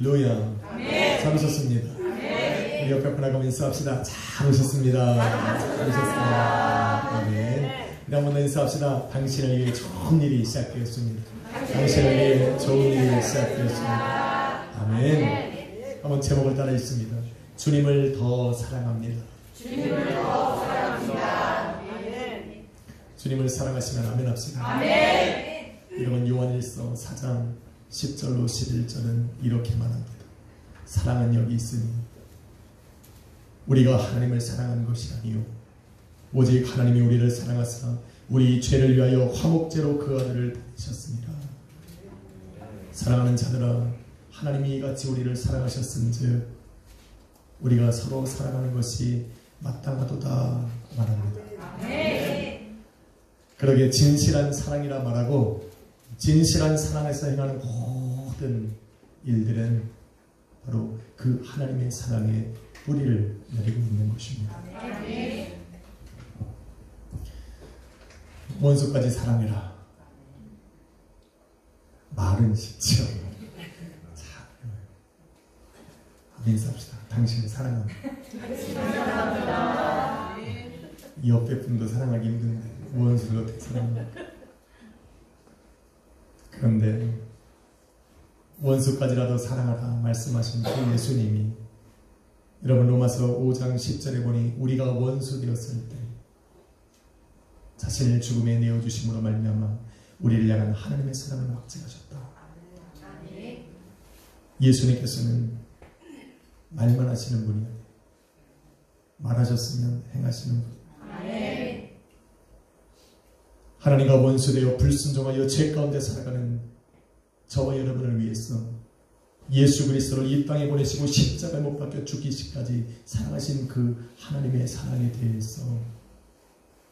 할렐루야. 잘 오셨습니다. 우리 옆에 분하고 인사합시다. 잘 오셨습니다. 잘 오셨습니다. 아멘. 우리 한번 더 인사합시다. 당신을 위해 좋은 일이 시작되었습니다. 당신을 위해 좋은 일이 시작되었습니다. 아멘. 한번 제목을 따라 읽습니다. 주님을 더 사랑합니다. 주님을 더 사랑합니다. 아멘. 주님을 사랑하시면 아멘 합시다. 아멘. 이러면 요한일서 4장 10절로 11절은 이렇게 말합니다. 사랑은 여기 있으니 우리가 하나님을 사랑하는 것이 아니요 오직 하나님이 우리를 사랑하사 우리 죄를 위하여 화목제로 그 아들을 보내셨습니다. 사랑하는 자들아, 하나님이 이같이 우리를 사랑하셨은즉 우리가 서로 사랑하는 것이 마땅하도다 말합니다. 그러게 진실한 사랑이라 말하고 진실한 사랑에서 행하는 모든 일들은 바로 그 하나님의 사랑의 뿌리를 내리고 있는 것입니다. 원수까지 사랑해라. 말은 쉽죠. 인사합시다. 당신을 사랑합니다. 이 옆에 분도 사랑하기 힘든데 원수를 어떻게 사랑합니까? 그런데 원수까지라도 사랑하라 말씀하신 그 예수님이 여러분 로마서 5장 10절에 보니 우리가 원수 되었을 때 자신을 죽음에 내어주심으로 말미암아 우리를 향한 하나님의 사랑을 확증하셨다. 예수님께서는 말만 하시는 분이 아니에요. 말하셨으면 행하시는 분. 하나님과 원수되어 불순종하여 죄 가운데 살아가는 저와 여러분을 위해서 예수 그리스도를 이 땅에 보내시고 십자가에 못 박혀 죽기시까지 사랑하신 그 하나님의 사랑에 대해서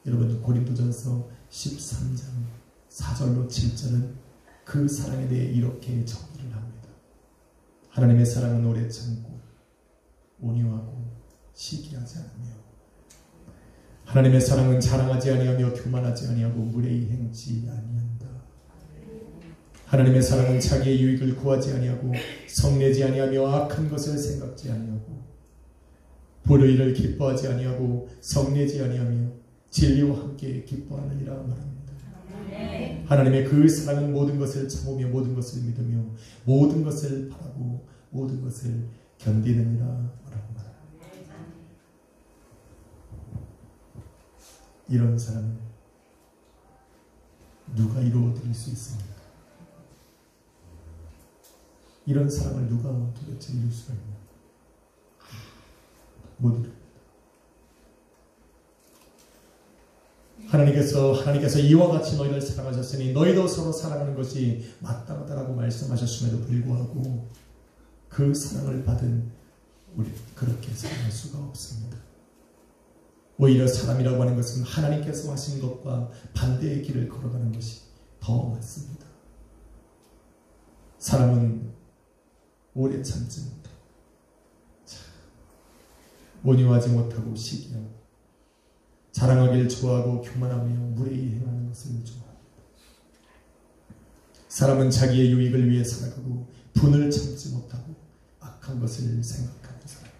여러분 고린도전서 13장 4절로 7절은 그 사랑에 대해 이렇게 정의를 합니다. 하나님의 사랑은 오래 참고 온유하고 시기하지 않으며 하나님의 사랑은 자랑하지 아니하며 교만하지 아니하고 무례히 행치 아니한다. 하나님의 사랑은 자기의 유익을 구하지 아니하고 성내지 아니하며 악한 것을 생각지 아니하고 불의를 기뻐하지 아니하고 성내지 아니하며 진리와 함께 기뻐하느니라 말합니다. 하나님의 그 사랑은 모든 것을 참으며 모든 것을 믿으며 모든 것을 바라고 모든 것을 견디느니라 말합니다. 이런 사랑을 누가 이루어 드릴 수 있습니까? 이런 사랑을 누가 도대체 이룰 수가 있나? 못 이룹니다. 하나님께서 이와 같이 너희를 사랑하셨으니 너희도 서로 사랑하는 것이 마땅하다라고 말씀하셨음에도 불구하고 그 사랑을 받은 우리 그렇게 사랑할 수가 없습니다. 오히려 사람이라고 하는 것은 하나님께서 하신 것과 반대의 길을 걸어가는 것이 더 맞습니다. 사람은 오래 참지 못하고 온유하지 못하고 시기하고 자랑하기를 좋아하고 교만하며 무례히 행하는 것을 좋아합니다. 사람은 자기의 유익을 위해 살아가고 분을 참지 못하고 악한 것을 생각하는 사람,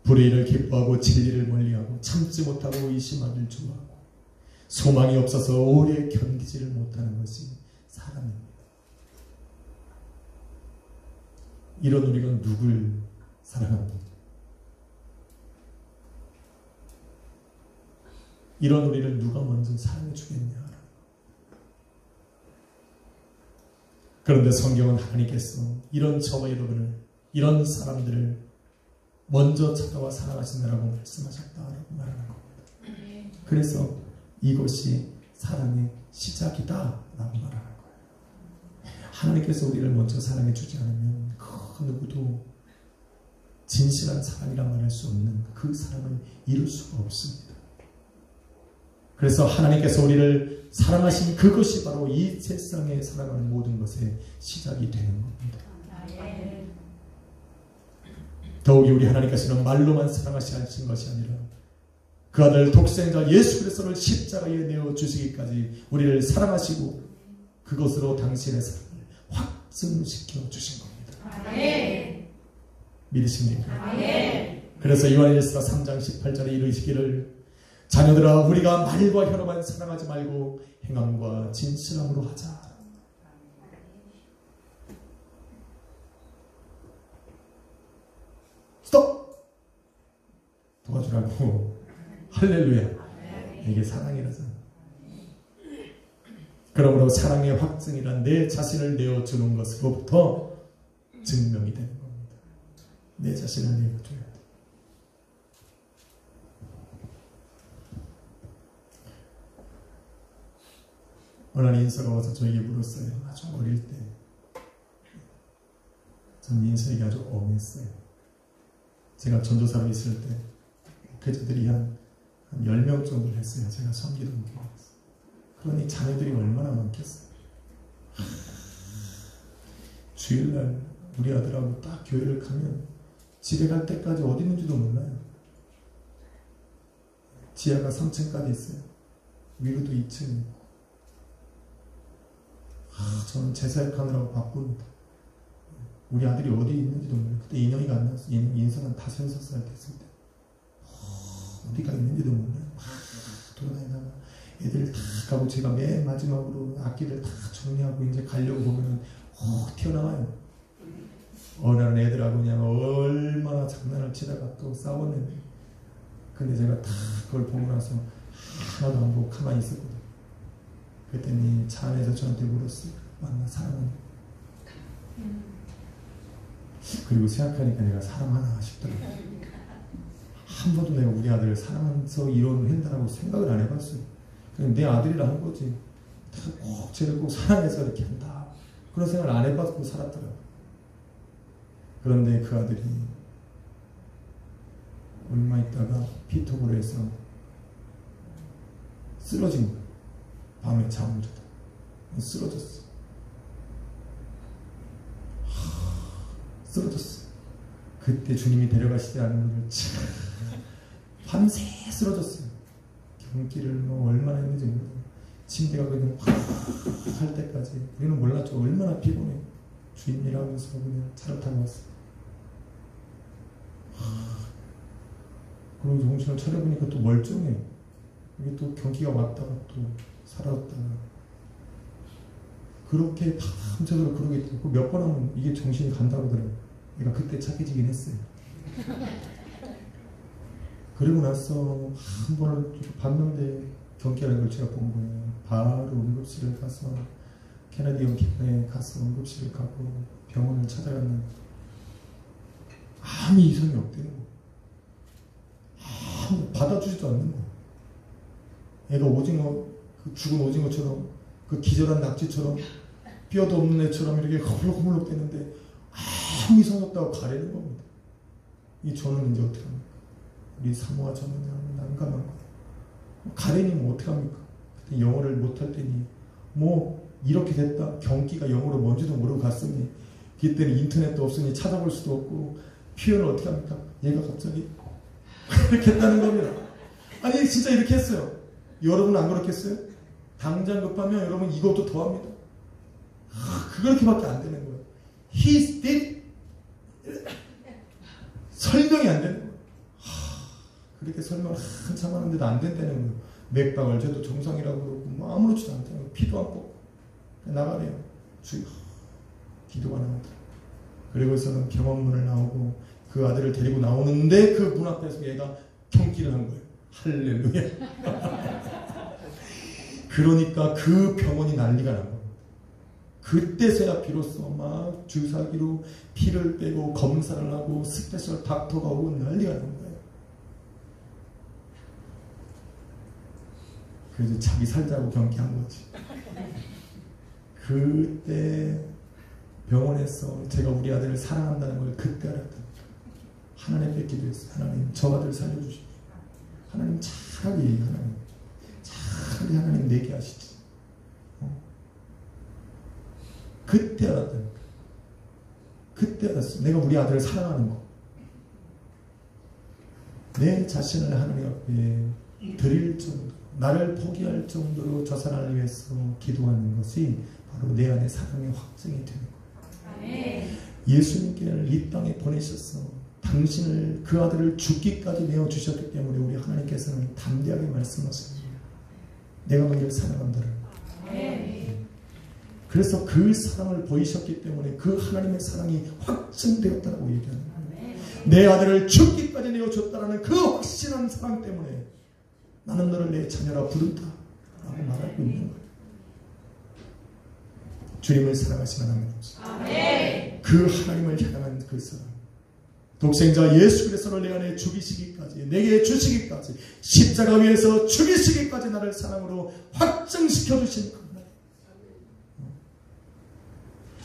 불의를 기뻐하고 진리를 멀리하고 참지 못하고 의심하기를 좋아하고 소망이 없어서 오래 견디지를 못하는 것이 사람입니다. 이런 우리가 누굴 사랑합니까? 이런 우리를 누가 먼저 사랑해 주겠냐? 그런데 성경은 하나님께서 이런 저와 여러분을, 이런 사람들을 먼저 찾아와 사랑하신다라고 말씀하셨다라고 말하는 겁니다. 그래서 이것이 사랑의 시작이다라고 말하는 거예요. 하나님께서 우리를 먼저 사랑해 주지 않으면 그 누구도 진실한 사랑이라 말할 수 없는 그 사랑을 이룰 수가 없습니다. 그래서 하나님께서 우리를 사랑하신 그것이 바로 이 세상에 살아가는 모든 것의 시작이 되는 겁니다. 더욱이 우리 하나님께서는 말로만 사랑하신 것이 아니라 그 아들 독생자 예수 그리스도를 십자가에 내어주시기까지 우리를 사랑하시고 그것으로 당신의 사랑을 확증시켜 주신 겁니다. 믿으십니까? 아멘. 그래서 요한일서 3장 18절에 이르시기를 자녀들아 우리가 말과 혀로만 사랑하지 말고 행함과 진실함으로 하자. 스톱! 도와주라고. 할렐루야. 이게 사랑이라잖아. 그러므로 사랑의 확증이란 내 자신을 내어주는 것으로부터 증명이 되는 겁니다. 내 자신을 내어줘야 돼. 어느 날 인서가 와서 저에게 물었어요. 아주 어릴 때. 전 인서에게 아주 엄했어요. 제가 전도사로 있을 때 교주들이 한 10명 정도를 했어요. 제가 섬기던 교회에서. 그러니 자녀들이 얼마나 많겠어요. 주일날 우리 아들하고 딱 교회를 가면 집에 갈 때까지 어디 있는지도 몰라요. 지하가 3층까지 있어요. 위로도 2층 있고. 저는 제사역하느라고 바쁩니다. 우리 아들이 어디 있는지도 몰라요. 그때 인형이가 안 나왔어요. 인성은 5-6살 됐을 때. 어디가 있는지도 몰라요. 막 돌아다니다가 애들 다 가고 제가 맨 마지막으로 악기를 다 정리하고 이제 가려고 보면은 튀어나와요. 어느 날 애들하고 그냥 얼마나 장난을 치다가 또 싸웠는데, 근데 제가 다 그걸 보고 나서 하나도 안 보고 가만히 있었거든요. 그랬더니 차 안에서 저한테 물었어요. 나 사랑하냐? 그리고 생각하니까 내가 사랑하나 싶더라고요. 한 번도 내가 우리 아들을 사랑해서 이혼을 한다고 생각을 안 해봤어요. 그냥 내 아들이라 한 거지. 꼭 쟤를 꼭 사랑해서 이렇게 한다. 그런 생각을 안 해봤고 살았더라고요. 그런데 그 아들이 얼마 있다가 피토브로 해서 쓰러진 거예요. 밤에 잠을 자다 쓰러졌어. 쓰러졌어. 그때 주님이 데려가시지 않은 것을 참 밤새 쓰러졌어요. 경기를 뭐 얼마나 했는지 모르겠어요. 침대가 그냥 확 할 때까지. 우리는 몰랐죠. 얼마나 피곤해. 주인이라면서 그냥 차를 타고 왔어요. 그리고 정신을 차려보니까 또 멀쩡해. 이게 또 경기가 왔다가 또 사라졌다가 그렇게 밤새도록 그러겠고 몇 번 하면 이게 정신이 간다고 하더라고요. 내가 그때 착해지긴 했어요. 그리고 나서 한 번을 봤는데 경기라는 걸 제가 본 거예요. 바로 응급실을 가서 케네디언 기관에 가서 응급실을 가고 병원을 찾아갔는데 아무 이상이 없대요. 아무 받아주지도 않는 거예요. 애가 오징어, 그 죽은 오징어처럼, 그 기절한 낙지처럼, 뼈도 없는 애처럼 이렇게 허물럭허물럭 되는데 아무 이상 없다고 가래는 겁니다. 이 저는 이제 어떻게 합니까? 우리 사모와 저는 난감한 거예요. 가래니 뭐 어떻게 합니까? 그때 영어를 못할 때니 뭐 이렇게 됐다. 경기가 영어로 뭔지도 모르고 갔으니 그때는 인터넷도 없으니 찾아볼 수도 없고 표현을 어떻게 합니까? 얘가 갑자기 이렇게 했다는 겁니다. 아니 진짜 이렇게 했어요. 여러분 안 그렇겠어요? 당장 급하면 여러분 이것도 더합니다. 그렇게밖에 안 되는 거예요. He did 설명이 안 되는 거예요. 그렇게 설명을 한참 하는데도 안 된다는 거예요. 맥박을 재도 정상이라고 그러고 뭐 아무렇지도 않다는 거예요. 피도 안 뽑고 나가래요. 주여 기도가 나오더라고요. 그리고서는 병원문을 나오고 그 아들을 데리고 나오는데 그 문 앞에서 얘가 경기를 한 거예요. 할렐루야. 그러니까 그 병원이 난리가 난 겁니다. 그때서야 비로소 막 주사기로 피를 빼고 검사를 하고 스페셜 닥터가 오고 난리가 난 거예요. 그래서 자기 살자고 경기한 거지. 그때 병원에서 제가 우리 아들을 사랑한다는 걸 그때 알았다. 하나님께 기도했어요. 하나님 저 아들 살려주십시오. 하나님 차라리 하나님 내게 하시지. 그때 알았다니까. 그때 알았어. 내가 우리 아들을 사랑하는 거. 내 자신을 하나님 앞에 드릴 정도, 나를 포기할 정도로 저 사람을 위해서 기도하는 것이 바로 내 안에 사랑의 확증이 되는 거예요. 예수님께를 이 땅에 보내셔서 당신을 그 아들을 죽기까지 내어주셨기 때문에 우리 하나님께서는 담대하게 말씀하십니다. 내가 너희를 사랑한다는. 그래서 그 사랑을 보이셨기 때문에 그 하나님의 사랑이 확증되었다고 얘기합니다. 내 아들을 죽기까지 내어줬다라는 그 확실한 사랑 때문에 나는 너를 내 자녀라 부른다 라고 말하고 있는 거예요. 주님을 사랑하시면 합니다. 그 하나님을 향한 그 사랑, 독생자 예수 그리스도를 내 안에 죽이시기까지, 내게 주시기까지, 십자가 위에서 죽이시기까지 나를 사랑으로 확증시켜 주신 겁니다.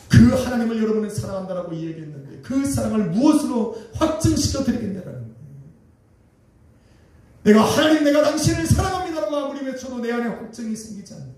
그 하나님을 여러분은 사랑한다라고 이야기했는데 그 사랑을 무엇으로 확증시켜 드리겠냐라는 거예요. 내가 하나님, 내가 당신을 사랑합니다라고 아무리 외쳐도 내 안에 확증이 생기지 않는.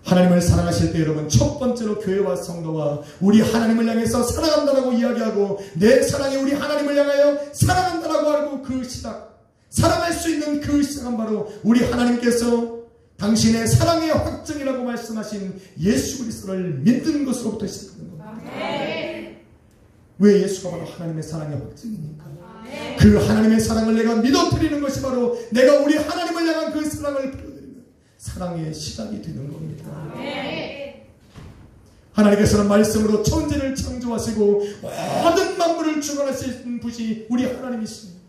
하나님을 사랑하실 때 여러분 첫 번째로 교회와 성도와 우리 하나님을 향해서 사랑한다라고 이야기하고 내 사랑이 우리 하나님을 향하여 사랑한다라고 하고 그 시작, 사랑할 수 있는 그 시작은 바로 우리 하나님께서 당신의 사랑의 확증이라고 말씀하신 예수 그리스도를 믿는 것으로부터 시작하는 겁니다. 왜 예수가 바로 하나님의 사랑의 확증입니까? 그 하나님의 사랑을 내가 믿어드리는 것이 바로 내가 우리 하나님을 향한 그 사랑을 보여드리는 사랑의 시작이 되는 겁니다. 하나님께서는 말씀으로 천지를 창조하시고 모든 만물을 주관하시는 분이 우리 하나님이십니다.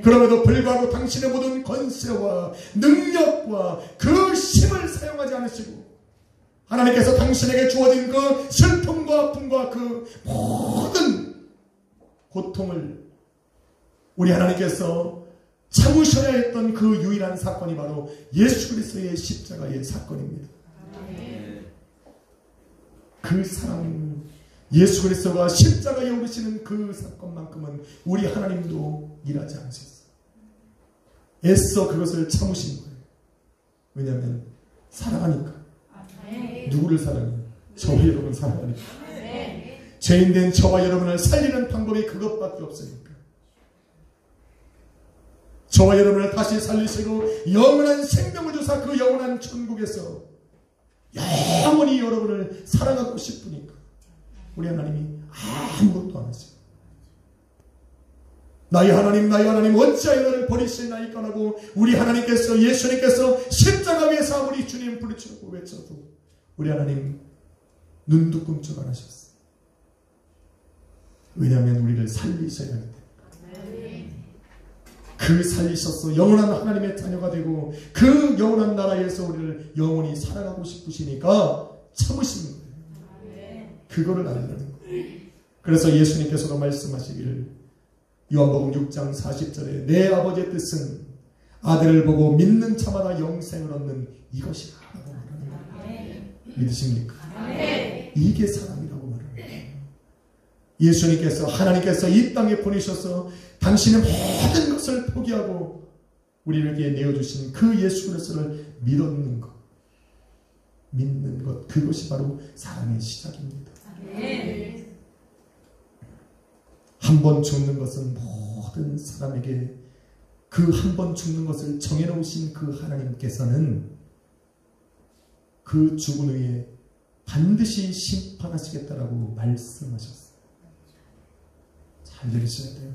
그럼에도 불구하고 당신의 모든 권세와 능력과 그 힘을 사용하지 않으시고 하나님께서 당신에게 주어진 그 슬픔과 아픔과 그 모든 고통을 우리 하나님께서 참으셔야 했던 그 유일한 사건이 바로 예수 그리스도의 십자가의 사건입니다. 그 사랑, 예수 그리스도가 십자가에 오르시는 그 사건만큼은 우리 하나님도 일하지 않으셨어요. 애써 그것을 참으신 거예요. 왜냐하면 사랑하니까. 누구를 사랑해요? 저와 여러분 사랑하니까. 죄인된 저와 여러분을 살리는 방법이 그것밖에 없으니까. 저와 여러분을 다시 살리시고 영원한 생명을 주사 그 영원한 천국에서 영원히 여러분을 사랑하고 싶으니까 우리 하나님이 아무것도 안 하세요. 나의 하나님 어찌하여 너를 버리시나이까 하고 우리 하나님께서, 예수님께서 십자가 위에서 아무리 주님 부르짖고 외쳐도 우리 하나님 눈도 끔찍 안 하셨어요. 왜냐하면 우리를 살리셔야 할 때 그 살리셔서 영원한 하나님의 자녀가 되고 그 영원한 나라에서 우리를 영원히 살아가고 싶으시니까 참으시는 거예요. 그거를 알려는 거예요. 그래서 예수님께서도 말씀하시기를 요한복음 6장 40절에 내 아버지의 뜻은 아들을 보고 믿는 자마다 영생을 얻는 이것이라 라고 말하는 거예요. 믿으십니까? 이게 사랑이라고 말하는 거예요. 예수님께서, 하나님께서 이 땅에 보내셔서 당신의 모든 것을 포기하고 우리에게 내어주신 그 예수 그리스도를 믿는 것, 믿는 것, 그것이 바로 사랑의 시작입니다. 한 번 죽는 것은 모든 사람에게 그 한 번 죽는 것을 정해놓으신 그 하나님께서는 그 죽은 후에 반드시 심판하시겠다라고 말씀하셨어요. 잘 들으셔야 돼요.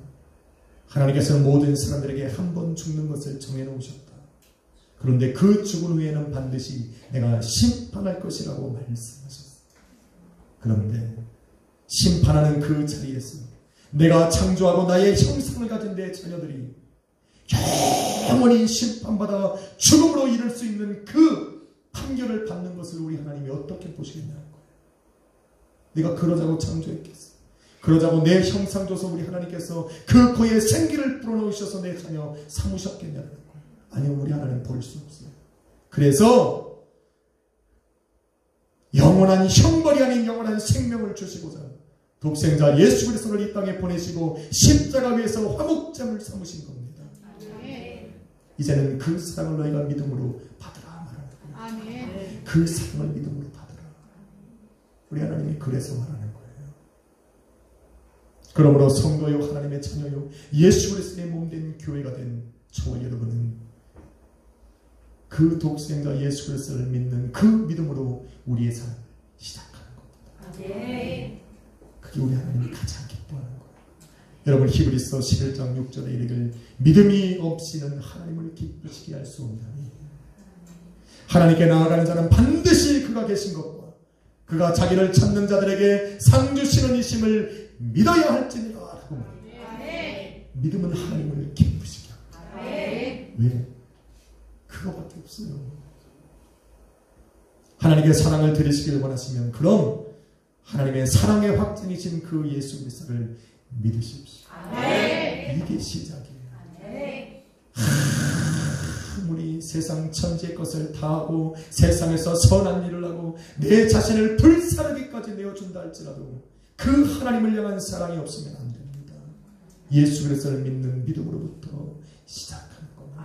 하나님께서는 모든 사람들에게 한 번 죽는 것을 정해놓으셨다. 그런데 그 죽은 후에는 반드시 내가 심판할 것이라고 말씀하셨어요. 그런데 심판하는 그 자리에서 내가 창조하고 나의 형상을 가진 내 자녀들이 영원히 심판받아 죽음으로 이를 수 있는 그 판결을 받는 것을 우리 하나님이 어떻게 보시겠냐는 거예요. 내가 그러자고 창조했겠어. 그러자고 내 형상 줘서 우리 하나님께서 그 코에 생기를 불어넣으셔서 내 자녀 삼으셨겠냐는 거예요. 아니요, 우리 하나님 볼 수 없어요. 그래서 영원한 형벌이 아닌 영원한 생명을 주시고자 독생자 예수 그리스도를 이 땅에 보내시고 십자가 위에서 화목제물을 삼으신 겁니다. 이제는 그 사랑을 너희가 믿음으로 받으라 말하는 거예요. 그 사랑을 믿음으로 받으라. 우리 하나님이 그래서 말하는 거예요. 그러므로 성도요, 하나님의 자녀요, 예수 그리스도의 몸된 교회가 된 저와 여러분은 그 독생자 예수 그리스도를 믿는 그 믿음으로 우리의 삶을 시작하는 겁니다. 그게 그게 우리 하나님이 가장 기뻐하는 거예요. 여러분 히브리서 11장 6절에 이르기를 믿음이 없이는 하나님을 기쁘시게 할 수 없나니 하나님께 나아가는 자는 반드시 그가 계신 것과 그가 자기를 찾는 자들에게 상 주시는 이심을 믿어야 할지니라 라고 말합니다. 믿음은 하나님을 기쁘시게 합니다. 왜? 그거밖에 없어요. 하나님께 사랑을 드리시길 원하시면 그럼 하나님의 사랑의 확증이신 그 예수 그리스도를 믿으십시오. 이게 시작이에요. 아무리 세상 천지의 것을 다하고 세상에서 선한 일을 하고 내 자신을 불사르기까지 내어준다 할지라도 그 하나님을 향한 사랑이 없으면 안 됩니다. 예수 그리스도를 믿는 믿음으로부터 시작하는 겁니다.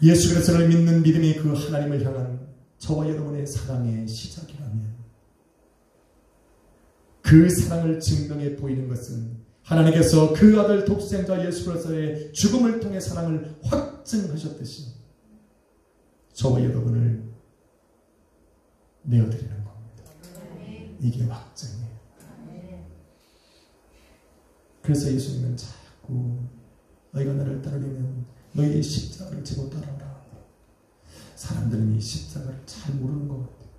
예수 그리스도를 믿는 믿음이 그 하나님을 향한 저와 여러분의 사랑의 시작이라면 그 사랑을 증명해 보이는 것은 하나님께서 그 아들 독생자 예수 그리스도의 죽음을 통해 사랑을 확증하셨듯이 저와 여러분을 내어드리는 겁니다. 이게 확증이에요. 그래서 예수님은 자꾸 너희가 나를 따르려면 너희의 십자가를 지고 따라오라. 사람들은 이 십자가를 잘 모르는 것 같아요.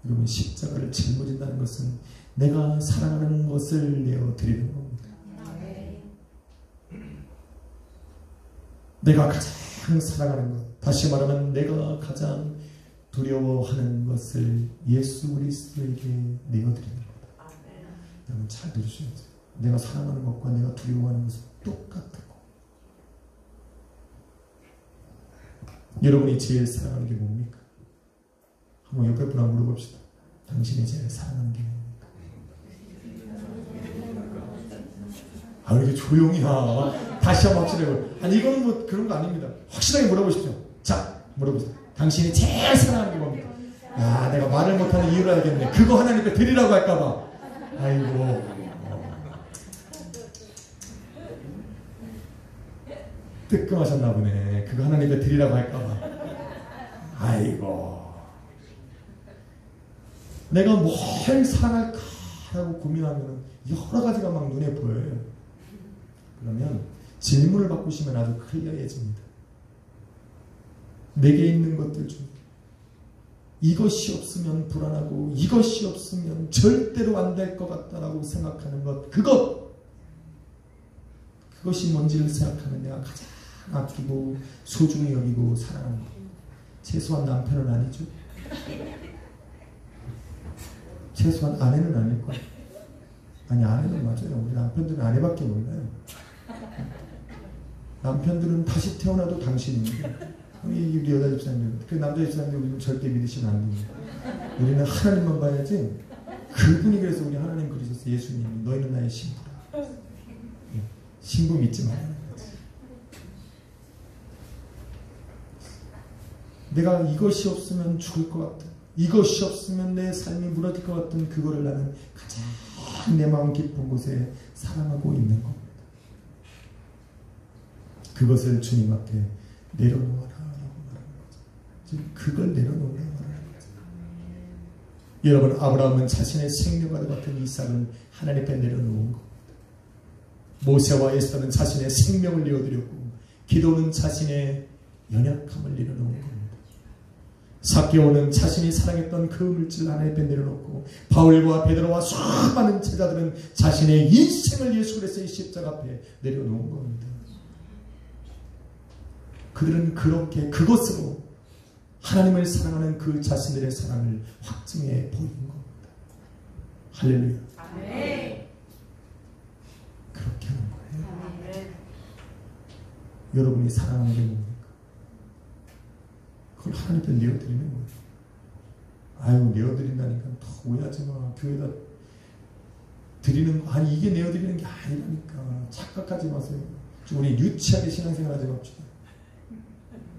여러분 십자가를 짊어진다는 것은 내가 사랑하는 것을 내어드리는 겁니다. 내가 가장 사랑하는 것, 다시 말하면 내가 가장 두려워하는 것을 예수 그리스도에게 내어드리는 거다. 여러분 잘 들으셔야 돼요. 내가 사랑하는 것과 내가 두려워하는 것은 똑같은 거. 여러분이 제일 사랑하는 게 뭡니까? 한번 옆에 분한테 물어봅시다. 당신이 제일 사랑하는 게 뭡니까? 아, 왜 이렇게 조용히 하? 다시 한번 확실해요. 아니, 이거는 뭐 그런 거 아닙니다. 확실하게 물어보십시오. 자, 물어보세요. 당신이 제일 사랑하는 게 뭡니까? 아, 내가 말을 못하는 이유를 알겠네. 그거 하나님께 드리라고 할까봐. 아이고. 뜨끔하셨나 보네. 그거 하나님께 드리라고 할까봐. 아이고. 내가 뭘 사랑할까라고 고민하면 여러 가지가 막 눈에 보여요. 그러면 질문을 바꾸시면 아주 클리어해집니다. 내게 있는 것들 중 이것이 없으면 불안하고 이것이 없으면 절대로 안 될 것 같다라고 생각하는 것, 그것이 뭔지를 생각하면 내가 가장 아끼고 소중히 여기고 사랑하는 것. 최소한 남편은 아니죠. 최소한 아내는 아닐 거야. 아니, 아내는 맞아요. 우리 남편들은 아내밖에 몰라요. 남편들은 다시 태어나도 당신입니다. 우리 여자 집사님들, 그 남자 집사님들 우리는 절대 믿으시면 안 됩니다. 우리는 하나님만 봐야지. 그분이 그래서 우리 하나님 그러셨어요. 예수님, 너희는 나의 신부라. 신부 믿지 말라는 거지. 내가 이것이 없으면 죽을 것 같은, 이것이 없으면 내 삶이 무너질 것 같은 그거를 나는 가장 내 마음 깊은 곳에 사랑하고 있는 겁니다. 그것을 주님 앞에 내려놓아라 라고 말하는 거죠. 지금 그걸 내려놓으라고 말하는 거죠. 여러분, 아브라함은 자신의 생명과 같은 이삭을 하나님 앞에 내려놓은 겁니다. 모세와 에스더는 자신의 생명을 내어드렸고 기도는 자신의 연약함을 내려놓은 겁니다. 삭개오는 자신이 사랑했던 그 물질을 하나님 앞에 내려놓고 바울과 베드로와 수많은 제자들은 자신의 인생을 예수 그리스도의 십자가 앞에 내려놓은 겁니다. 그들은 그렇게 그것으로 하나님을 사랑하는 그 자신들의 사랑을 확증해 보이는 겁니다. 할렐루야. 아멘. 그렇게 하는 거예요. 아멘. 여러분이 사랑하는 게 뭡니까? 그걸 하나님께 내어드리는 거예요. 아유, 내어드린다니까 더 오해하지 마. 교회다 드리는 거, 아니 이게 내어드리는 게 아니라니까. 착각하지 마세요. 우리 유치하게 신앙생활 하지 맙시다.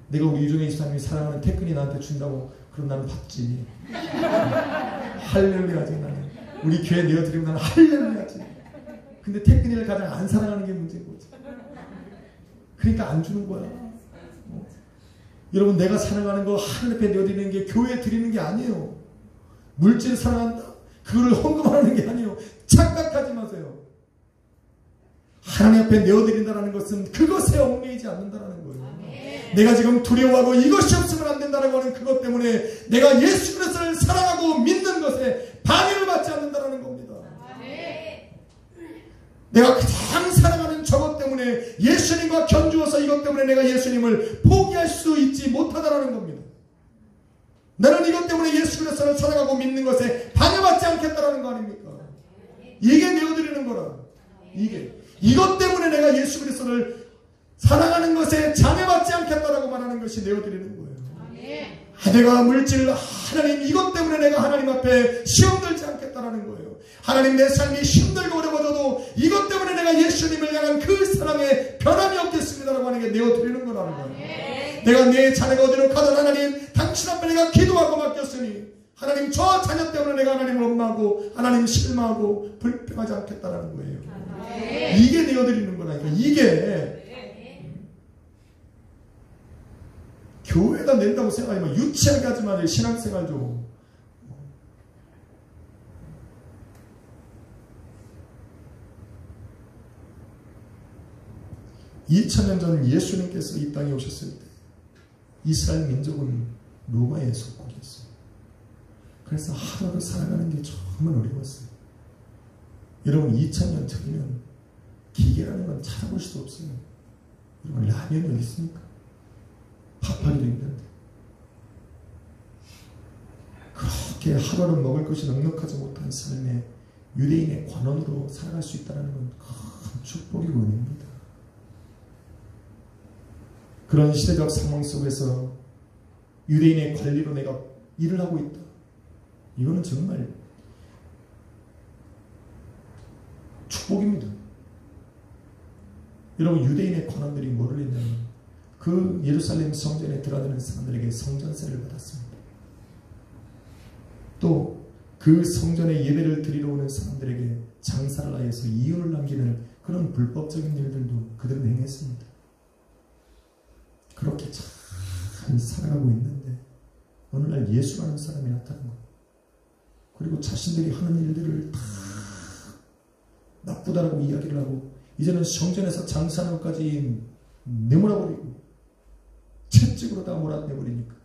내가 우리 유종의 집사님이 사랑하는 태근이 나한테 준다고 그럼 나는 받지. 할렐루야 하지. 나는 우리 교회 내어드리면 나는 할렐루야 하지. 근데 태근이를 가장 안 사랑하는 게 문제인 거지. 그러니까 안 주는 거야. 여러분, 내가 사랑하는 거 하나님 앞에 내어드리는 게 교회에 드리는 게 아니에요. 물질 사랑한다, 그거를 헌금하는 게 아니에요. 착각하지 마세요. 하나님 앞에 내어드린다는 것은 그것에 얽매이지 않는다는 거예요. 내가 지금 두려워하고 이것이 없으면 안 된다라고 하는 그것 때문에 내가 예수 그리스도를 사랑하고 믿는 것에 방해를 받지 않는다는 겁니다. 내가 가장 사랑하는 저것 때문에, 예수님과 견주어서 이것 때문에 내가 예수님을 포기할 수 있지 못하다라는 겁니다. 나는 이것 때문에 예수 그리스도를 사랑하고 믿는 것에 방해받지 않겠다라는 거 아닙니까? 이게 내어드리는 거라. 이것 때문에 내가 예수 그리스도를 사랑하는 것에 장애받지 않겠다라고 말하는 것이 내어드리는 거예요. 내가 물질, 하나님, 이것 때문에 내가 하나님 앞에 시험 들지 않겠다라는 거예요. 하나님, 내 삶이 힘들고 어려워져도 이것 때문에 내가 예수님을 향한 그 사랑에 변함이 없겠습니다라고 하는 게 내어드리는 거라는 거예요. 내가 내 자녀가 어디로 가든 하나님, 당신 앞에 내가 기도하고 맡겼으니 하나님, 저 자녀 때문에 내가 하나님을 원망하고 하나님 실망하고 불평하지 않겠다라는 거예요. 이게 내어드리는 거라니까. 이게 교회에다 낸다고 생각하면 유치하게 하지만 신앙생활 좀. 2000년 전 예수님께서 이 땅에 오셨을 때 이스라엘 민족은 로마의 속국이었어요. 그래서 하루하루 살아가는 게 정말 어려웠어요. 여러분, 2000년 전이면 기계라는 건 찾아볼 수도 없어요. 여러분, 라면이 어디 있습니까? 밥하기도 힘든데. 그렇게 하루하루 먹을 것이 넉넉하지 못한 삶에 유대인의 관원으로 살아갈 수 있다는 건 큰 축복이고 은혜입니다. 그런 시대적 상황 속에서 유대인의 관리로 내가 일을 하고 있다. 이거는 정말 축복입니다. 여러분, 유대인의 관원들이 뭐를 했냐면 그 예루살렘 성전에 들어가는 사람들에게 성전세를 받았습니다. 또 그 성전에 예배를 드리러 오는 사람들에게 장사를 하여서 이윤을 남기는 그런 불법적인 일들도 그들은 행했습니다. 그렇게 잘 살아가고 있는데 어느 날 예수라는 사람이 나타난 거예요. 그리고 자신들이 하는 일들을 다 나쁘다라고 이야기를 하고 이제는 성전에서 장사하는 것까지 내몰아버리고 채찍으로 다 몰아내버리니까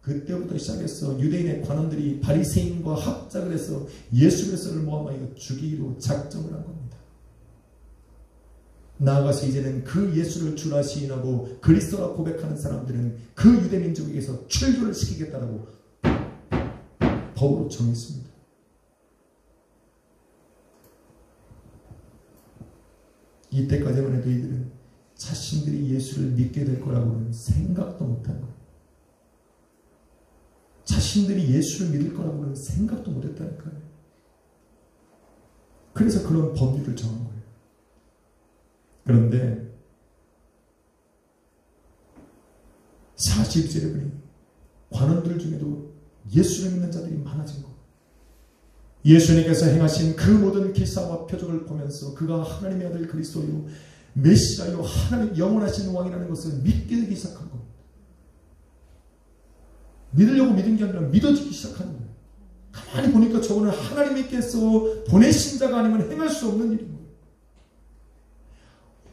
그때부터 시작해서 유대인의 관원들이 바리새인과 합작을 해서 예수 그리스도를 모함하여 죽이기로 작정을 한 겁니다. 나아가서 이제는 그 예수를 주라 시인하고 그리스도라 고백하는 사람들은 그 유대 민족에게서 출교를 시키겠다라고 법으로 정했습니다. 이때까지만 해도 이들은 자신들이 예수를 믿게 될 거라고는 생각도 못한 거예요. 자신들이 예수를 믿을 거라고는 생각도 못했다니까요. 그래서 그런 법률을 정한 거예요. 그런데 40절에 보니 관원들 중에도 예수를 믿는 자들이 많아진 거예요. 예수님께서 행하신 그 모든 기사와 표적을 보면서 그가 하나님의 아들 그리스도요 메시아요 하나님 영원하신 왕이라는 것을 믿게 되기 시작한 겁니다. 믿으려고 믿은 게 아니라 믿어지기 시작하는 거예요. 가만히 보니까 저거는 하나님께서 보내신 자가 아니면 행할 수 없는 일인 거예요.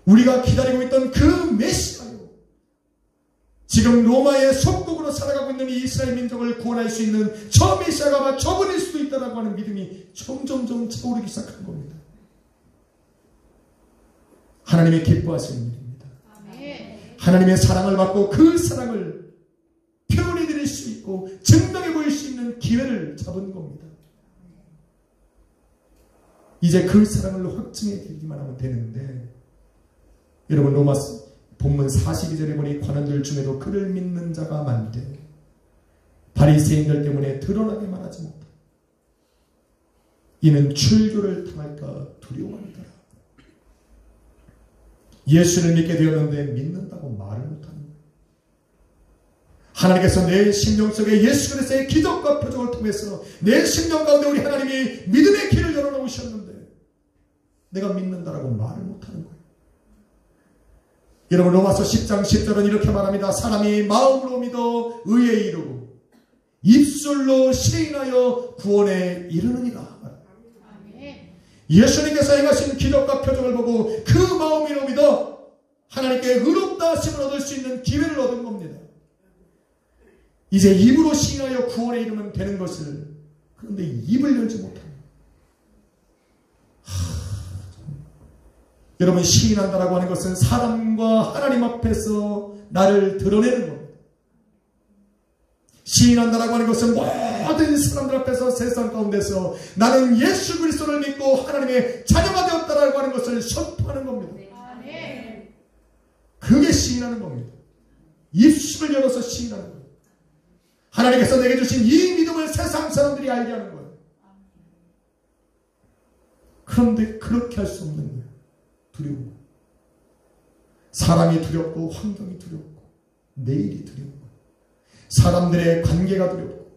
우리가 기다리고 있던 그 메시아요, 지금 로마의 속국으로 살아가고 있는 이 이스라엘 민족을 구원할 수 있는 저 메시아가 아마 저분일 수도 있다라고 하는 믿음이 점점점 차오르기 시작한 겁니다. 하나님의 기뻐하시는 일입니다. 하나님의 사랑을 받고 그 사랑을 표현해 드릴 수 있고 증명해 보일 수 있는 기회를 잡은 겁니다. 이제 그 사랑을 확증해 드리기만 하면 되는데, 여러분, 로마 본문 42절에 보니 관원들 중에도 그를 믿는 자가 많은데 바리새인들 때문에 드러나게만 하지 못하고 이는 출교를 당할까 두려워하니라. 예수를 믿게 되었는데 믿는다고 말을 못하는 거예요. 하나님께서 내 심령 속에 예수 그리스도의 기적과 표적을 통해서 내 심령 가운데 우리 하나님이 믿음의 길을 열어놓으셨는데 내가 믿는다라고 말을 못하는 거예요. 여러분 로마서 10장 10절은 이렇게 말합니다. 사람이 마음으로 믿어 의에 이르고 입술로 시인하여 구원에 이르느니라. 예수님께서 행하신 기적과 표적을 보고 그 마음으로 믿어 하나님께 의롭다 하심을 얻을 수 있는 기회를 얻은 겁니다. 이제 입으로 시인하여 구원에 이르면 되는 것을, 그런데 입을 열지 못합니다. 여러분, 시인한다라고 하는 것은 사람과 하나님 앞에서 나를 드러내는 겁니다. 시인한다라고 하는 것은 모든 사람들 앞에서 세상 가운데서 나는 예수 그리스도를 믿고 하나님의 자녀가 되었다라고 하는 것을 선포하는 겁니다. 그게 시인하는 겁니다. 입술을 열어서 시인하는 겁니다. 하나님께서 내게 주신 이 믿음을 세상 사람들이 알게 하는 거예요. 그런데 그렇게 할 수 없는 거예요. 두려움. 사람이 두렵고 환경이 두렵고 내일이 두렵고 사람들의 관계가 두렵고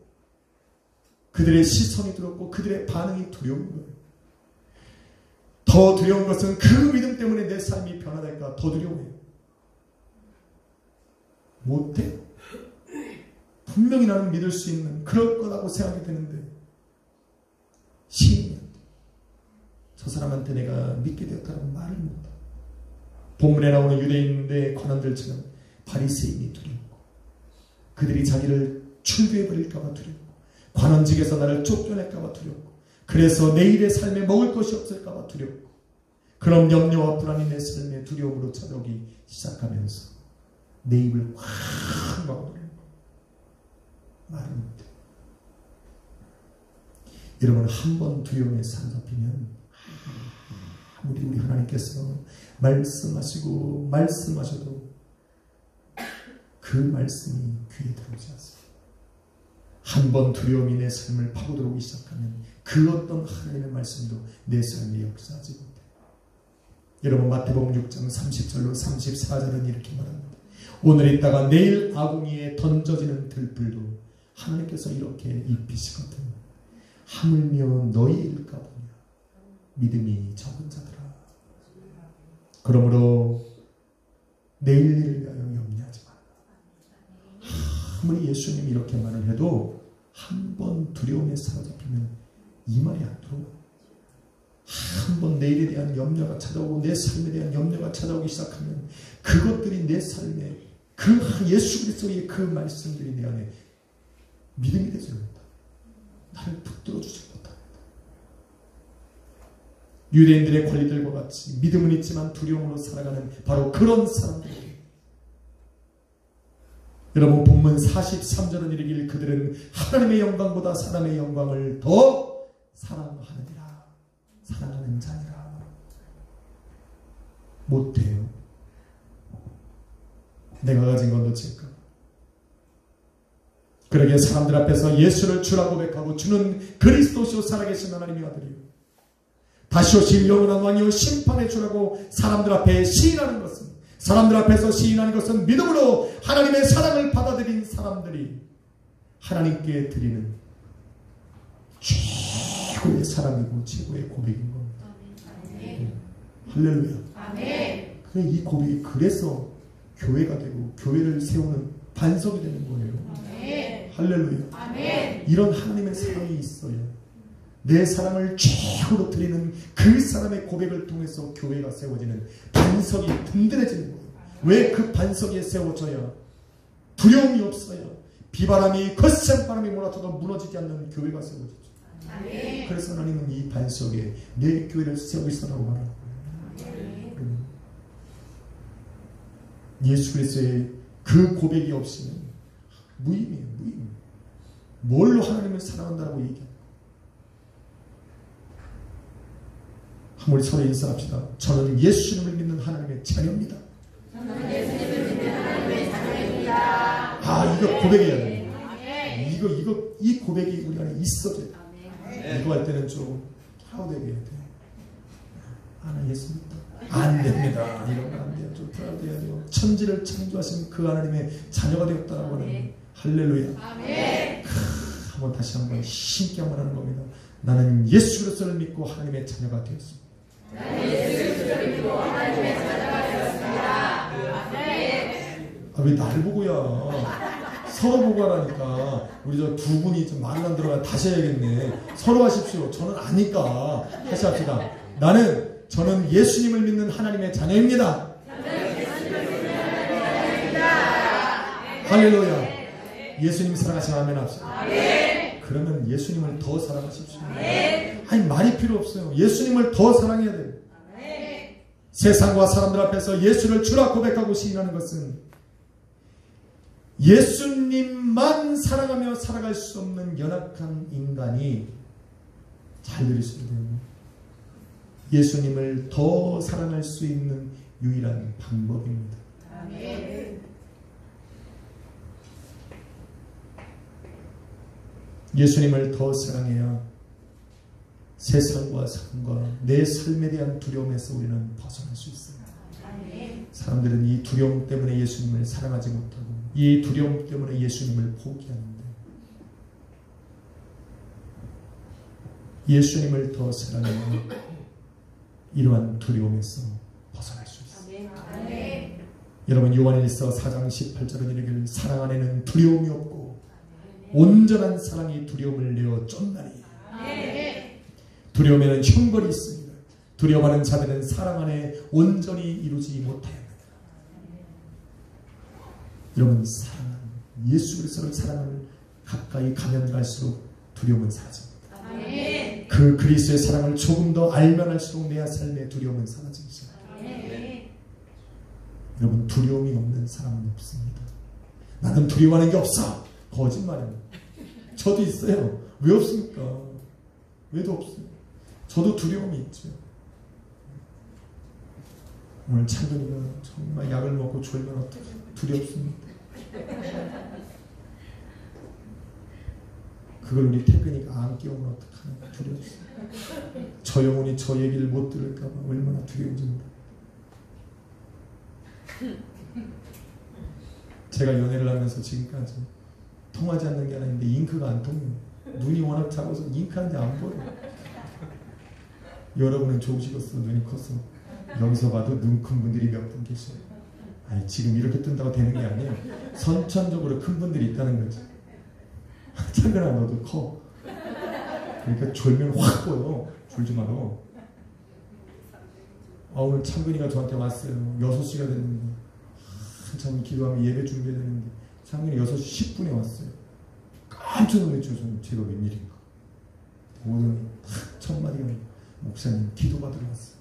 그들의 시선이 두렵고 그들의 반응이 두려운 거예요. 더 두려운 것은 그 믿음 때문에 내 삶이 변화될까 더 두려워요. 못해? 분명히 나는 믿을 수 있는 그럴 거라고 생각이 되는데 시인이 안 돼. 저 사람한테 내가 믿게 되었다고 말을 못해. 본문에 나오는 유대인들의 관원들처럼 바리새인이 두렵고 그들이 자기를 출교해버릴까봐 두렵고 관원직에서 나를 쫓겨낼까봐 두렵고 그래서 내일의 삶에 먹을 것이 없을까봐 두렵고 그런 염려와 불안이 내 삶의 두려움으로 찾아오기 시작하면서 내 입을 확 막아버려요. 말을 못해. 여러분, 한 번 두려움에 사로잡히면 아무리 우리 하나님께서 말씀하시고 말씀하셔도 그 말씀이 귀에 들어오지 않습니다. 한 번 두려움이 내 삶을 파고들어오기 시작하면 그 어떤 하나님의 말씀도 내 삶에 역사하지 못해요. 여러분, 마태복음 6장 30절로 34절은 이렇게 말합니다. 오늘 있다가 내일 아궁이에 던져지는 들불도 하나님께서 이렇게 입히시거든. 하물며 너희일까 보냐. 믿음이 적은 자들아. 그러므로 내일 일을 위하여 염려하지 마라. 아무리 예수님이 이렇게 말을 해도 한 번 두려움에 사로잡히면 이 말이 안 들어와요. 한 번 내일에 대한 염려가 찾아오고 내 삶에 대한 염려가 찾아오기 시작하면 그것들이 내 삶에 그 예수 그리스도의 그 말씀들이 내 안에 믿음이 되지 못합니다. 나를 붙들어 주지 못합니다. 유대인들의 권리들과 같이 믿음은 있지만 두려움으로 살아가는 바로 그런 사람들에게 여러분, 본문 43절은 이르기를 그들은 하나님의 영광보다 사람의 영광을 더 사랑하느니라. 사랑하는 자니라. 못해요. 내가 가진 건 놓칠까? 그러기에 사람들 앞에서 예수를 주라 고백하고 주는 그리스도시요 살아계신 하나님의 아들이요 다시 오실 영원한 왕이요 심판의 주라고 사람들 앞에 시인하는 것은, 사람들 앞에서 시인하는 것은 믿음으로 하나님의 사랑을 받아들인 사람들이 하나님께 드리는 최고의 사랑이고 최고의 고백인 겁니다. 할렐루야. 아멘. 이 고백이 그래서 교회가 되고 교회를 세우는 반석이 되는 거예요. 아멘. 할렐루야. 아멘. 이런 하나님의 사랑이 있어야 내 사랑을 최고로 드리는 그 사람의 고백을 통해서 교회가 세워지는 반석이 든든해지는 거예요. 왜 그 반석에 세워져야 두려움이 없어야 비바람이 거센 바람이 몰아쳐도 무너지지 않는 교회가 세워지죠. 아멘. 그래서 하나님은 이 반석에 내 교회를 세우고 있어라고 말하는 거예요. 예수 그리스도의 그 고백이 없으면 무의미해요. 무의미. 뭘로 하나님을 사랑한다고 얘기합니다. 우리 서로 인사합시다. 저는 예수님을 믿는 하나님의 자녀입니다. 저는 예수님을 믿는 하나님의 자녀입니다. 아, 이거 고백해야 돼요. 이 고백이 우리 안에 있어져요. 이거 할 때는 좀 프라우드하게 해야 돼요. 나 예수 믿다. 안 됩니다. 이러면 안 돼요. 좀 프라우드해야 돼요. 천지를 창조하신 그 하나님의 자녀가 되었다라고 하는 할렐루야. 아멘. 한번 다시 한번 힘있게 한번 하는 겁니다. 나는 예수 그리스도를 믿고 하나님의 자녀가 되었습니다. 나는 예수 그리스도를 믿고 하나님의 자녀가 되었습니다. 왜 날 보고야? 서로 보고 하라니까. 우리 저 두 분이 좀 말을 안 들어가 다시 해야겠네. 서로 하십시오. 저는 아니까. 다시 합시다. 저는 예수님을 믿는 하나님의 자녀입니다. 할렐루야. 예수님 사랑하시면 아멘 합시다. 그러면 예수님을 더 사랑하십시오. 아니 말이 필요 없어요. 예수님을 더 사랑해야 돼요. 세상과 사람들 앞에서 예수를 주라 고백하고 시인하는 것은 예수님만 사랑하며 살아갈 수 없는 연약한 인간이 잘 들으셔야 돼요. 예수님을 더 사랑할 수 있는 유일한 방법입니다. 예수님을 더 사랑해야 세상과 삶과 내 삶에 대한 두려움에서 우리는 벗어날 수 있어요. 사람들은 이 두려움 때문에 예수님을 사랑하지 못하고 이 두려움 때문에 예수님을 포기하는데 예수님을 더 사랑해야 이러한 두려움에서 벗어날 수 있어요. 여러분 요한일서 4장 18절은 이르기를 사랑 안에는 두려움이 없고 온전한 사랑이 두려움을 내어 쫓나니 두려움에는 형벌이 있습니다. 두려워하는 자들은 사랑 안에 온전히 이루지 못하였느니라. 여러분 사랑 예수 그리스도를 사랑을 가까이 가면 갈수록 두려움은 사라집니다. 그 그리스도의 사랑을 조금 더 알면 할수록 내 삶의 두려움은 사라지기 시작합니다. 여러분 두려움이 없는 사람은 없습니다. 나는 두려워하는 게 없어. 거짓말입니다. 저도 있어요. 왜 없습니까? 왜도 없어요. 저도 두려움이 있죠. 오늘 창근이가 정말 약을 먹고 졸면 어떡해. 두렵습니다. 그걸 우리 태근이가 안 깨우면 어떡하나 두렵습니다. 저 영혼이 저 얘기를 못 들을까 봐 얼마나 두려운지 몰라요. 제가 연애를 하면서 지금까지 통하지 않는 게 아닌데 잉크가 안 통해요. 눈이 워낙 작아서 잉크하는지 안 보여요. 여러분은 좋으시겠어. 눈이 커서. 여기서 봐도 눈 큰 분들이 몇 분 계셔요. 아니 지금 이렇게 뜬다고 되는 게 아니에요. 선천적으로 큰 분들이 있다는 거지. 창근아 너도 커. 그러니까 졸면 확 보여. 졸지 마라. 오늘 창근이가 저한테 왔어요. 6시가 됐는데 한참 기도하면 예배 준비해야 되는데 창근이 6시 10분에 왔어요. 깜짝 놀랐죠. 저는 제가 웬일인가. 오늘 첫 마디가 목사님 기도 받으러 왔어요.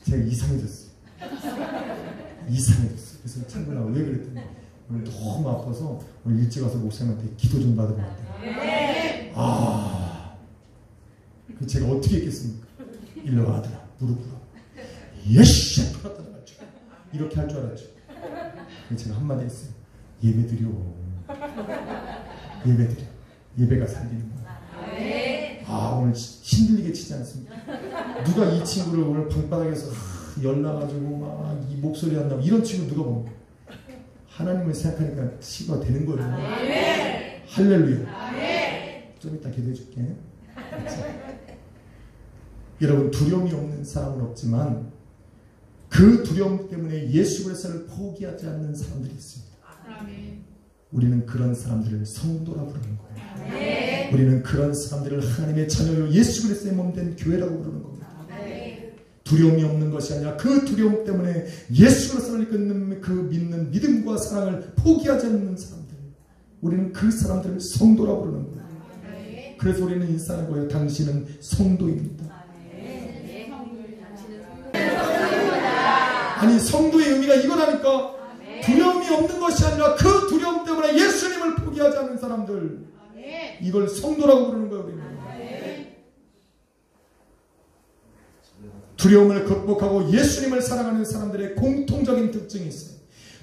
제가 이상해졌어요. 그래서 창근아 왜 그랬더니 오늘 너무 아파서 오늘 일찍 와서 목사님한테 기도 좀 받으러 왔대요. 그 제가 어떻게 했겠습니까? 일로 와더라. 무릎 꿇어. 예씨! 이렇게 할 줄 알았죠. 제가 한마디 했어요. 예배드려. 예배가 살리는 거야. 오늘 힘들게 치지 않습니까? 누가 이 친구를 오늘 방바닥에서 열나가지고 막 이 목소리 안 나고 이런 친구 누가 봅니까? 하나님을 생각하니까 치유가 되는 거예요. 할렐루야. 좀 이따 기도해 줄게. 여러분 두려움이 없는 사람은 없지만 그 두려움 때문에 예수 그리스도를 포기하지 않는 사람들이 있습니다. 우리는 그런 사람들을 성도라 부르는 거예요. 우리는 그런 사람들을 하나님의 자녀요 예수 그리스도의 몸된 교회라고 부르는 겁니다. 두려움이 없는 것이 아니라 그 두려움 때문에 예수 그리스도를 이끄는 그 믿는 믿음과 사랑을 포기하지 않는 사람들, 우리는 그 사람들을 성도라 부르는 거예요. 그래서 우리는 인사하는 거예요. 당신은 성도입니다. 아니 성도의 의미가 이거라니까. 두려움이 없는 것이 아니라 그 두려움 때문에 예수님을 포기하지 않는 사람들, 이걸 성도라고 부르는 거예요. 우리는. 두려움을 극복하고 예수님을 사랑하는 사람들의 공통적인 특징이 있어요.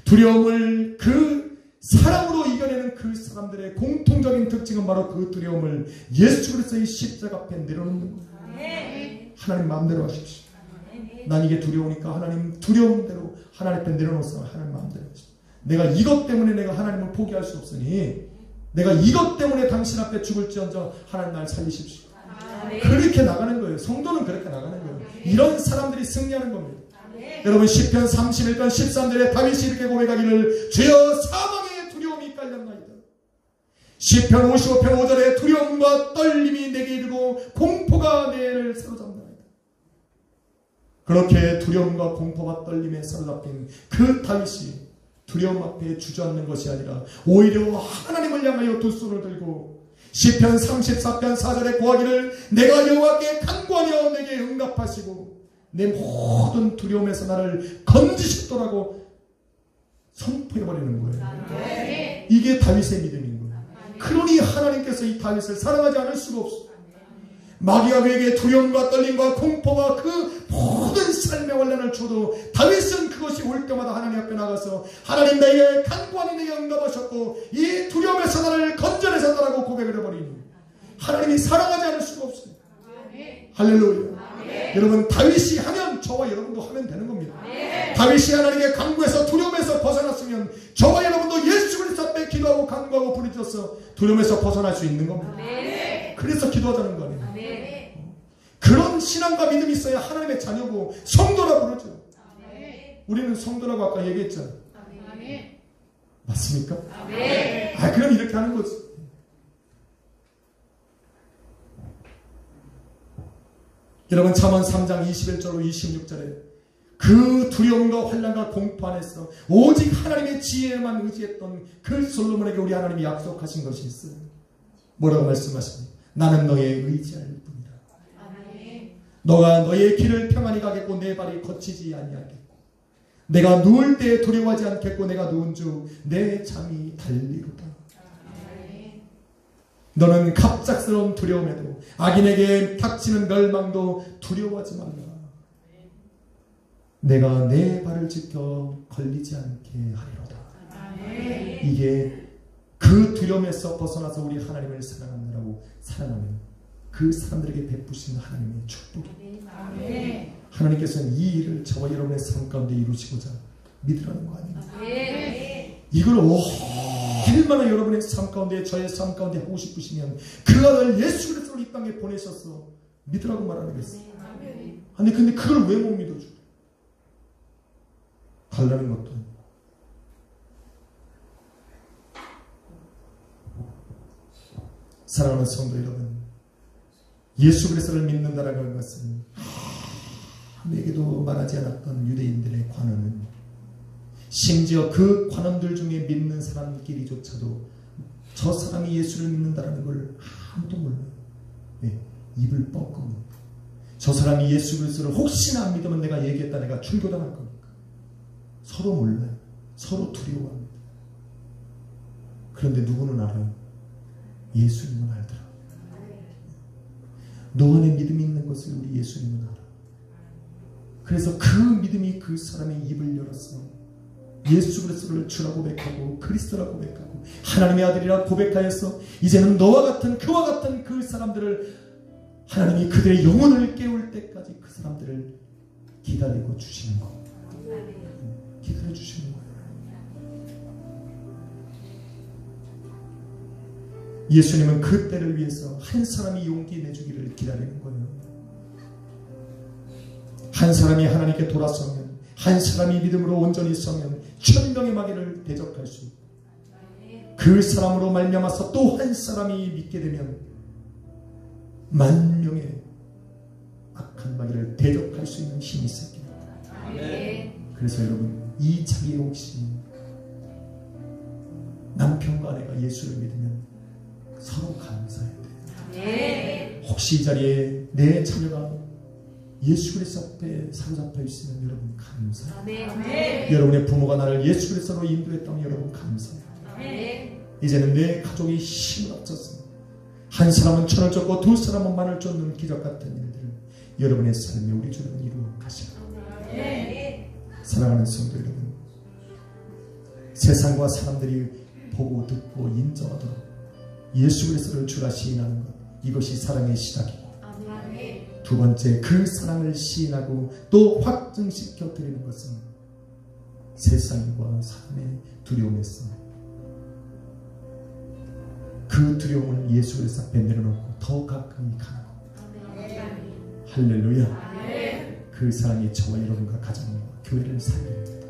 두려움을 그 사랑으로 이겨내는 그 사람들의 공통적인 특징은 바로 그 두려움을 예수 그리스도의 십자가 앞에 내려놓는 거예요. 하나님 마음대로 하십시오. 난 이게 두려우니까 하나님 두려움대로 하나님 앞에 내려놓습니다. 하나님 마음대로 하십시오. 내가 이것 때문에 내가 하나님을 포기할 수 없으니 내가 이것 때문에 당신 앞에 죽을지언정 하나님 날 살리십시오. 그렇게 나가는 거예요. 성도는 그렇게 나가는 거예요. 이런 사람들이 승리하는 겁니다. 여러분 시편 31편 13절에 다윗이 이렇게 고백하기를 주여 사망의 두려움이 깔렸나이다. 시편 55편 5절에 두려움과 떨림이 내게 이르고 공포가 내를 사로잡나이다. 그렇게 두려움과 공포와 떨림에 사로잡힌 그 다윗이 두려움 앞에 주저앉는 것이 아니라 오히려 하나님을 향하여 두 손을 들고 시편 34편 4절에 고하기를 내가 여호와께 간구하며 내게 응답하시고 내 모든 두려움에서 나를 건지셨더라고 선포해버리는 거예요. 이게 다윗의 믿음인 거예요. 그러니 하나님께서 이 다윗을 사랑하지 않을 수가 없어요. 마귀가 그에게 두려움과 떨림과 공포와 그 모든 삶의 환난을 줘도 다윗은 그것이 올 때마다 하나님 앞에 나가서 하나님 내게 간구하니 내게 응답하셨고 이 두려움에서 나를 건져내셨다라고 고백을 해버리니 하나님이 사랑하지 않을 수가 없어요. 할렐루야. 여러분 다윗이 하면 저와 여러분도 하면 되는 겁니다. 다윗이 하나님께 간구해서 두려움에서 벗어났으면 저와 여러분도 예수 그리스도 앞에 기도하고 간구하고 부르짖어서 두려움에서 벗어날 수 있는 겁니다. 그래서 기도하자는 거 아니에요. 그런 신앙과 믿음이 있어야 하나님의 자녀고 성도라 부르죠. 우리는 성도라고 아까 얘기했잖아요. 맞습니까? 그럼 이렇게 하는 거지. 여러분 잠언 3장 21절로 26절에 그 두려움과 환난과 공포 안에서 오직 하나님의 지혜만 의지했던 그 솔로몬에게 우리 하나님이 약속하신 것이 있어요. 뭐라고 말씀하십니까? 나는 너의 의지할 뿐이라. 너가 너의 길을 평안히 가겠고 내 발이 거치지 아니하겠고 내가 누울 때 두려워하지 않겠고 내가 누운 주 내 잠이 달리로다. 너는 갑작스러운 두려움에도 악인에게 닥치는 멸망도 두려워하지 말라. 내가 내 발을 지켜 걸리지 않게 하리로다. 이게 그 두려움에서 벗어나서 우리 하나님을 사랑하느라고 사랑하는 그 사람들에게 베푸시는 하나님의 축복입니다. 하나님께서는 이 일을 저와 여러분의 삶 가운데 이루시고자 믿으라는 거 아닙니까? 이걸 얼마나 여러분의 삶 가운데 저의 삶 가운데 하고 싶으시면 그 아들 예수 그리스도를 이 땅에 보내셔서 믿으라고 말하겠어요. 아니 근데 그걸 왜 못 믿어줘? 달라는 것도 아니고. 사랑하는 성도 여러분, 예수 그리스도를 믿는다라는 것은 아무에게도 말하지 않았던 유대인들의 관원은 심지어 그 관원들 중에 믿는 사람끼리조차도 저 사람이 예수를 믿는다라는 걸 아무도 몰라요. 왜? 입을 뻥긋. 저 사람이 예수 그리스도를 혹시나 안 믿으면 내가 얘기했다 내가 출교당할 겁니까? 서로 몰라요. 서로 두려워합니다. 그런데 누구는 알아요? 예수님은 알더라. 너 안에 믿음이 있는 것을 우리 예수님은 알아. 그래서 그 믿음이 그 사람의 입을 열었어. 예수 그리스도를 주라 고백하고 그리스도라 고백하고 하나님의 아들이라 고백하여서 이제는 너와 같은 그와 같은 그 사람들을 하나님이 그들의 영혼을 깨울 때까지 그 사람들을 기다리고 주시는 겁니다. 기다려 주시는 거예요. 예수님은 그 때를 위해서 한 사람이 용기 내주기를 기다리는 거예요. 한 사람이 하나님께 돌아서면 한 사람이 믿음으로 온전히 서면 천명의 마귀를 대적할 수 있고 그 사람으로 말미암아서 또 한 사람이 믿게 되면 만명의 악한 마귀를 대적할 수 있는 힘이 있습니다. 그래서 여러분 이 자기 혹시 남편과 아내가 예수를 믿으면 서로 감사해야 돼요. 혹시 이 자리에 내 자녀가 예수 그리스도 앞에 사로잡혀 있으면 여러분 감사해요. 여러분의 부모가 나를 예수 그리스도로 인도했다면 여러분 감사해요. 이제는 내 가족이 힘을 합쳐서 한 사람은 천을 쫓고 두 사람은 만을 쫓는 기적 같은 일들을 여러분의 삶에 우리 주는 이루어 가시라. 사랑하는 성도 여러분, 세상과 사람들이 보고 듣고 인정하도록 예수 그리스도를 주라 시인하는 것, 이것이 사랑의 시작이고 두 번째 그 사랑을 시인하고 또 확증시켜 드리는 것은 세상과 사람의 두려움에서 그 두려움을 예수 그리스도 앞에 내려놓고 더 가까이 가는 것. 할렐루야. 그 그 사랑이 저와 여러분과 가정과 교회를 살립니다.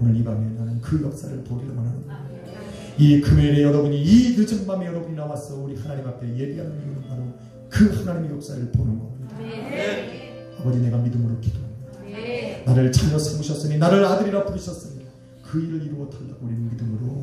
오늘 이 밤에 나는 그 역사를 보기를 원합니다. 이 금요일에 여러분이, 이 늦은 밤에 여러분이 나와서 우리 하나님 앞에 예비하는 이유는 바로 그 하나님의 역사를 보는 겁니다. 아버지, 내가 믿음으로 기도합니다. 나를 자녀 삼으셨으니, 나를 아들이라 부르셨으니 그 일을 이루어 달라고 우리는 믿음으로